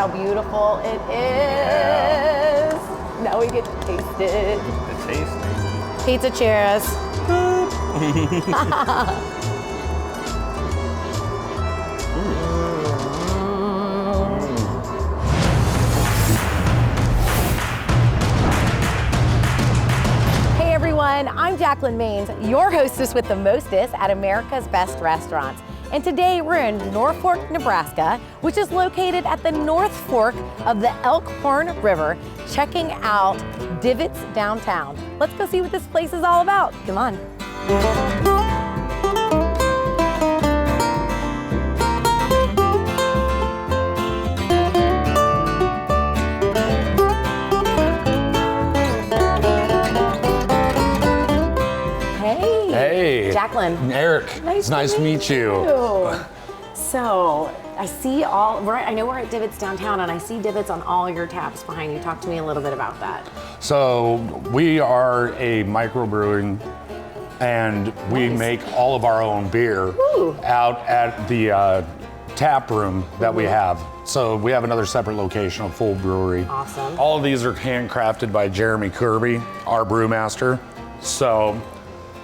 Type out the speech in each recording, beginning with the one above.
how beautiful it is. Now we get to taste it. The taste. Pizza cheers. Hey everyone, I'm Jacalyn Maines, your hostess with the mostest at America's Best Restaurants. And today we're in Norfolk, Nebraska, which is located at the North Fork of the Elkhorn River, checking out Divots Downtown. Let's go see what this place is all about. Come on. Hey. Jacalyn. Eric. Nice to meet you. So I see I know we're at Divots Downtown and I see Divots on all your taps behind you. Talk to me a little bit about that. So we are a microbrewing and we make all of our own beer out at the tap room that we have. So we have another separate location, a full brewery. Awesome. All of these are handcrafted by Jeremy Kirby, our brewmaster. So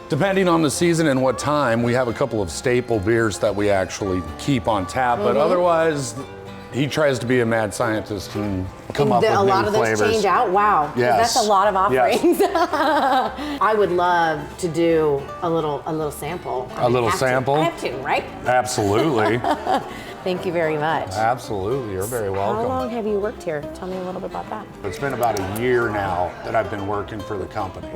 depending on the season and what time, we have a couple of staple beers that we actually keep on tap, but otherwise, he tries to be a mad scientist and come up with new flavors. A lot of those change out? Wow. Yes. That's a lot of offerings. Yes. I would love to do a little sample. A little sample? I have to, right? Absolutely. Thank you very much. Absolutely, you're very welcome. How long have you worked here? Tell me a little bit about that. It's been about a year now that I've been working for the company,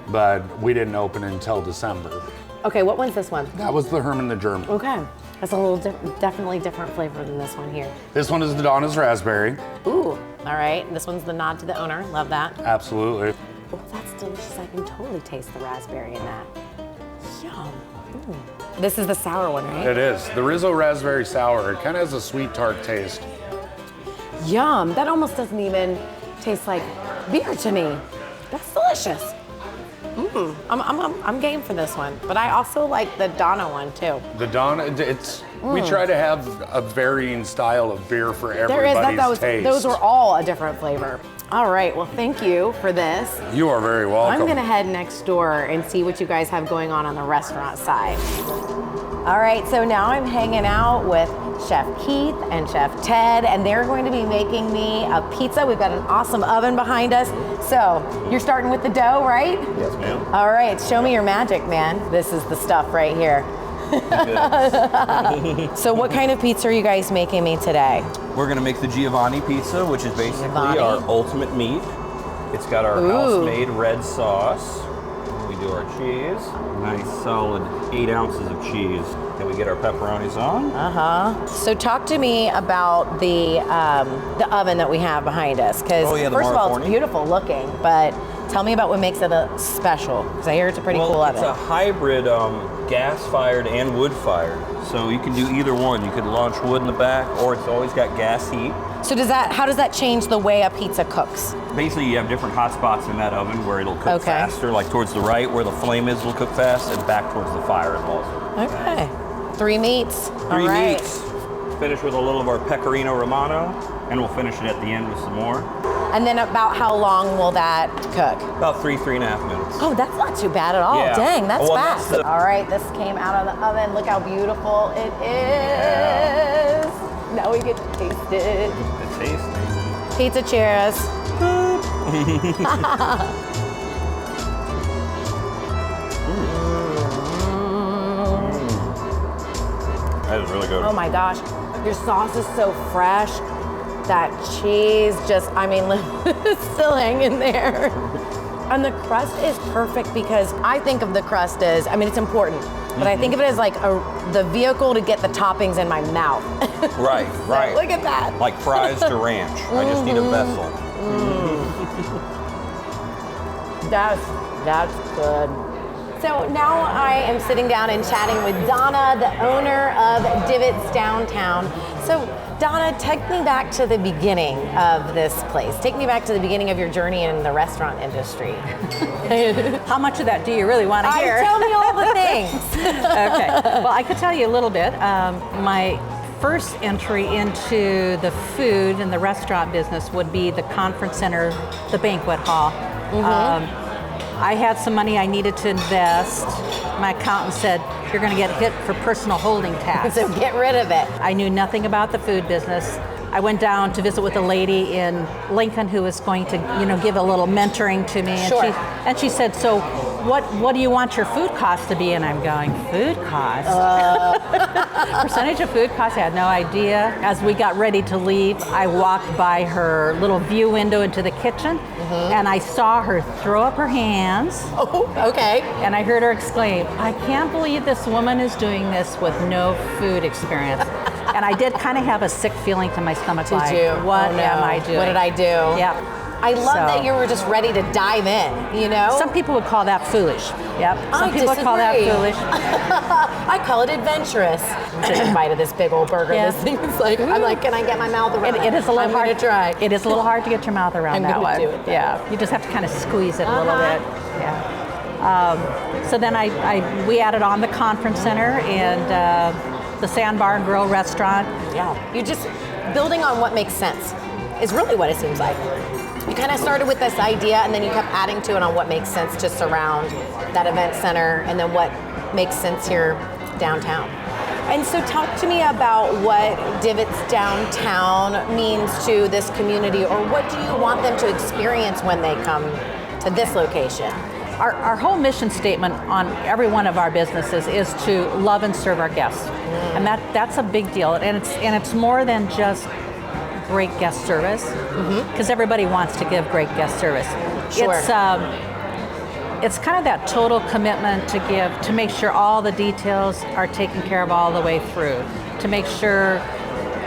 but we didn't open until December. Okay, what one's this one? That was the Herman the German. Okay, that's a little definitely different flavor than this one here. This one is the Donna's Raspberry. Ooh, all right. This one's the nod to the owner. Love that. Absolutely. Oh, that's delicious. I can totally taste the raspberry in that. Yum. Ooh. This is the sour one, right? It is. The Rizzo Raspberry Sour. It kind of has a sweet tart taste. Yum. That almost doesn't even taste like beer to me. That's delicious. I'm game for this one, but I also like the Donna one too. The Donna, we try to have a varying style of beer for everybody's taste. Those were all a different flavor. All right, well, thank you for this. You are very welcome. I'm gonna head next door and see what you guys have going on the restaurant side. All right, so now I'm hanging out with Chef Keith and Chef Ted, and they're going to be making me a pizza. We've got an awesome oven behind us. So you're starting with the dough, right? Yes, ma'am. All right, show me your magic, man. This is the stuff right here. So what kind of pizza are you guys making me today? We're gonna make the Giovanni pizza, which is basically our ultimate meat. It's got our house-made red sauce. We do our cheese. Nice solid 8 ounces of cheese. Then we get our pepperonis on. So talk to me about the oven that we have behind us, because first of all, it's beautiful looking, but tell me about what makes it a special, because I hear it's a pretty cool oven. It's a hybrid gas-fired and wood-fired. So you can do either one. You could launch wood in the back, or it's always got gas heat. So how does that change the way a pizza cooks? Basically, you have different hot spots in that oven where it'll cook faster, like towards the right where the flame is, it'll cook fast, and back towards the fire as well. Okay. 3 meats. Three meats. Finish with a little of our pecorino romano, and we'll finish it at the end with some more. And then about how long will that cook? About 3.5 minutes. Oh, that's not too bad at all. Yeah. Dang, that's fast. All right, this came out of the oven. Look how beautiful it is. Yeah. Now we get to taste it. The taste. Pizza cheers. That is really good. Oh my gosh, your sauce is so fresh. That cheese just, it's still hanging there. And the crust is perfect, because I think of the crust as, it's important, but I think of it as like the vehicle to get the toppings in my mouth. Right. Look at that. Like fries to ranch. I just need a vessel. That's good. So now I am sitting down and chatting with Donna, the owner of Divots Downtown. So Donna, take me back to the beginning of this place. Take me back to the beginning of your journey in the restaurant industry. How much of that do you really want to hear? Tell me all the things. Okay. Well, I could tell you a little bit. My first entry into the food and the restaurant business would be the conference center, the banquet hall. I had some money I needed to invest. My accountant said, you're going to get hit for personal holding tax. So get rid of it. I knew nothing about the food business. I went down to visit with a lady in Lincoln who was going to, give a little mentoring to me. Sure. And she said, so what do you want your food costs to be? And I'm going, food costs? Percentage of food costs? I had no idea. As we got ready to leave, I walked by her little view window into the kitchen, and I saw her throw up her hands. Oh, okay. And I heard her exclaim, I can't believe this woman is doing this with no food experience. And I did kind of have a sick feeling to my stomach. Did like, you? What Oh, no. am I doing? What did I do? Yeah. I love So- that you were just ready to dive in, Some people would call that foolish. Yep. Some I people would call that disagree. foolish. I call it adventurous. Just a bite of this big old burger. Yeah. This thing is like, I'm like, can I get my mouth around It is a little I'm hard gonna try. It is a little hard to get your mouth around I'm that gonna one. do it, though. Yeah. You just have to kind of squeeze it a little bit. Yeah. So then we added on the conference center and the Sandbar and Grill restaurant. Yeah. You just building on what makes sense is really what it seems like. You kind of started with this idea and then you kept adding to it on what makes sense to surround that event center and then what makes sense here downtown. And so talk to me about what Divots Downtown means to this community, or what do you want them to experience when they come to this location? Our whole mission statement on every one of our businesses is to love and serve our guests. And that's a big deal. And it's more than just great guest service, because everybody wants to give great guest service. Sure. It's kind of that total commitment to make sure all the details are taken care of all the way through, to make sure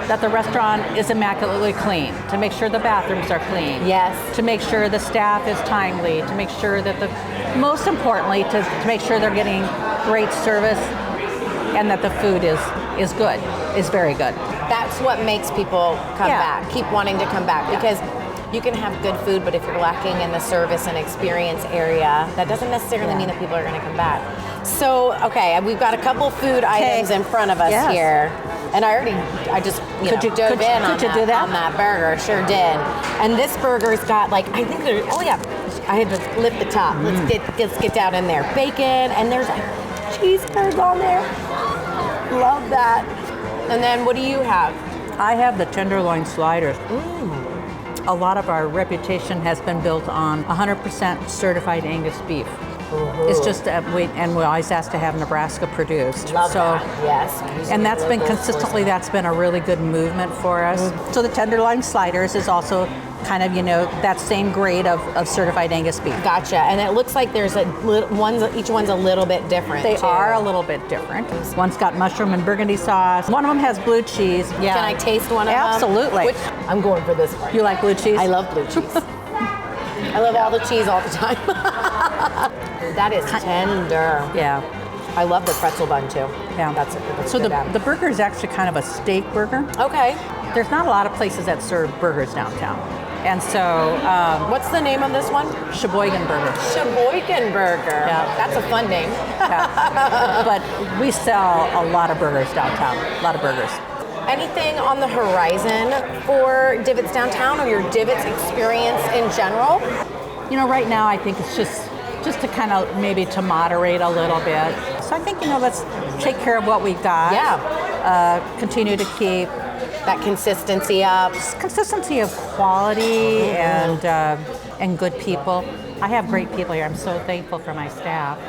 that the restaurant is immaculately clean, to make sure the bathrooms are clean. Yes. To make sure the staff is timely, to make sure that most importantly, to make sure they're getting great service and that the food is good, is very good. That's what makes people come back, keep wanting to come back, because you can have good food, but if you're lacking in the service and experience area, that doesn't necessarily mean that people are going to come back. So, okay, we've got a couple food items in front of us here. And I just dove in on that burger, sure did. And this burger's got I had to lift the top. Let's get down in there. Bacon, and there's cheeseburger on there. Love that. And then what do you have? I have the tenderloin sliders. A lot of our reputation has been built on 100% certified Angus beef. It's just we always ask to have Nebraska produced. Love that. Yes. And that's been consistently, that's been a really good movement for us. So the tenderloin sliders is also kind of, that same grade of certified Angus beef. Gotcha. And it looks like there's each one's a little bit different. They too. are a little bit different. One's got mushroom and burgundy sauce. One of them has blue cheese. Yeah. Can I taste one of them? Absolutely. I'm going for this one. You like blue cheese? I love blue cheese. I love all the cheese all the time. That is tender. Yeah. I love the pretzel bun too. Yeah. That's so good. the burger is actually kind of a steak burger. Okay. There's not a lot of places that serve burgers downtown. And so, what's the name of this one? Sheboygan burger. Sheboygan burger. Yeah. That's a fun name. Yeah. But we sell a lot of burgers downtown, a lot of burgers. Anything on the horizon for Divots Downtown or your Divots experience in general? Right now I think it's just to kind of maybe to moderate a little bit. So I think, let's take care of what we've got. Yeah. Continue to keep that consistency up. Consistency of quality and good people. I have great people here. I'm so thankful for my staff.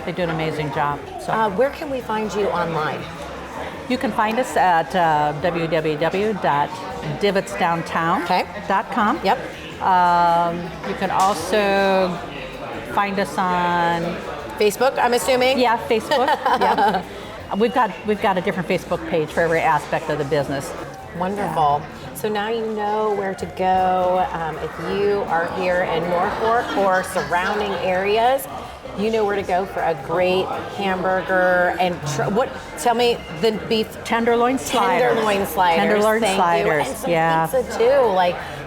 They do an amazing job. So Where can we find you online? you can find us at www.divotsdowntown.com. Yep. You can also find us on Facebook, I'm assuming? Yeah, Facebook. Yeah. We've got a different Facebook page for every aspect of the business. Wonderful. So now you know where to go. If you are here in Norfolk or surrounding areas, you know where to go for a great hamburger. And tell me the beef tenderloin sliders. Tenderloin sliders. Tenderloin Thank sliders. You. And some yeah. pizza too.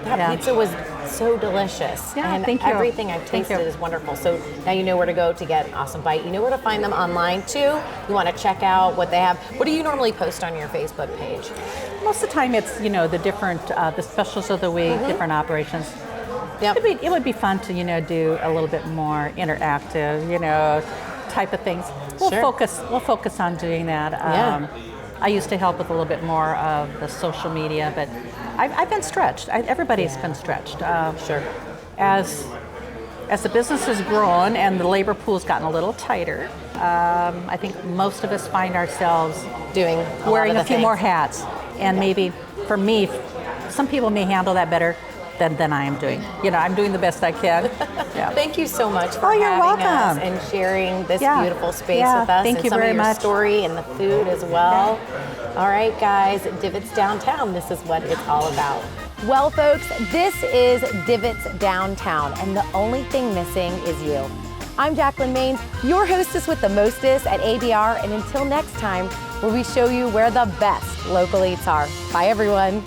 That pizza was so delicious. Yeah, and thank you. everything I've Thank tasted you. is wonderful. So now you know where to go to get an awesome bite. You know where to find them online too. You want to check out what they have. What do you normally post on your Facebook page? Most of the time it's, the different, the specials of the week, different operations. Yep. It would be fun to, do a little bit more interactive, type of things. We'll focus on doing that. Yeah. I used to help with a little bit more of the social media, but I've been stretched. Everybody's been stretched. Sure. As the business has grown and the labor pool's gotten a little tighter, I think most of us find ourselves Doing wearing a a few more hats. And maybe for me, some people may handle that better than I am doing. I'm doing the best I can. Yeah. Thank you so much for you're having us welcome. and sharing this Yeah. beautiful space Yeah, with us thank and you some very of your much. story and the food as well. All right, guys, Divots Downtown, this is what it's all about. Well, folks, this is Divots Downtown, and the only thing missing is you. I'm Jacalyn Maines, your hostess with the mostest at ABR, and until next time, where we show you where the best local eats are. Bye, everyone.